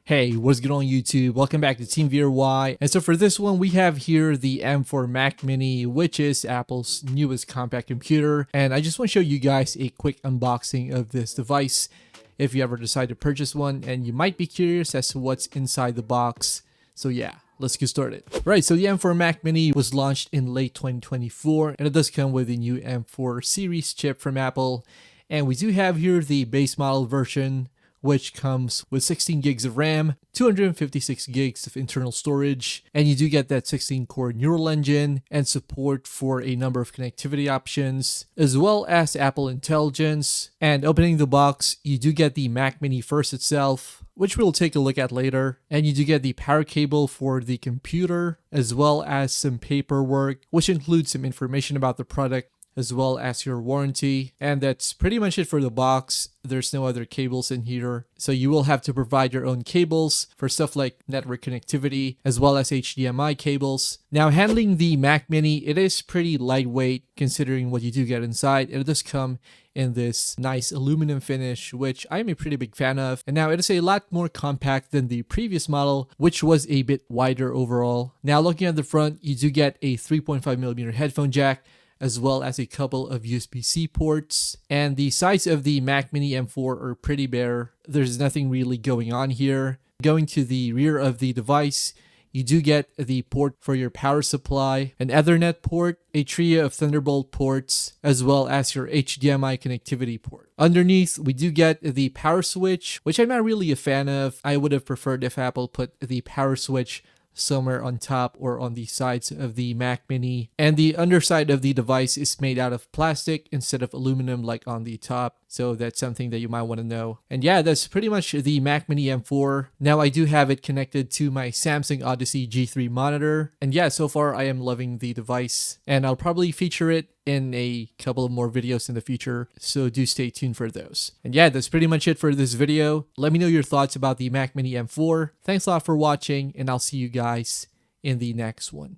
Hey, what's going on YouTube? Welcome back to Team VRY. And so for this one, we have here the M4 Mac Mini, which is Apple's newest compact computer. And I just want to show you guys a quick unboxing of this device if you ever decide to purchase one, and you might be curious as to what's inside the box. So yeah, let's get started. Right, so the M4 Mac Mini was launched in late 2024, and it does come with the new M4 series chip from Apple. And we do have here the base model version, which comes with 16 gigs of RAM, 256 gigs of internal storage, and you do get that 16-core neural engine and support for a number of connectivity options, as well as Apple Intelligence. And opening the box, you do get the Mac Mini first itself, which we'll take a look at later, and you do get the power cable for the computer, as well as some paperwork, which includes some information about the product, as well as your warranty. And that's pretty much it for the box. There's no other cables in here, so you will have to provide your own cables for stuff like network connectivity, as well as HDMI cables. Now, handling the Mac Mini, it is pretty lightweight considering what you do get inside. It does come in this nice aluminum finish, which I'm a pretty big fan of. And now it is a lot more compact than the previous model, which was a bit wider overall. Now, looking at the front, you do get a 3.5mm headphone jack, as well as a couple of USB-C ports. And the sides of the Mac Mini M4 are pretty bare. There's nothing really going on here. Going to the rear of the device, you do get the port for your power supply, an Ethernet port, a trio of Thunderbolt ports, as well as your HDMI connectivity port. Underneath, we do get the power switch, which I'm not really a fan of. I would have preferred if Apple put the power switch somewhere on top or on the sides of the Mac Mini. And the underside of the device is made out of plastic instead of aluminum like on the top. So that's something that you might want to know. And yeah, that's pretty much the Mac Mini M4. Now I do have it connected to my Samsung Odyssey G3 monitor. And yeah, so far I am loving the device. And I'll probably feature it in a couple of more videos in the future, so do stay tuned for those. And yeah, that's pretty much it for this video. Let me know your thoughts about the Mac Mini M4. Thanks a lot for watching, and I'll see you guys in the next one.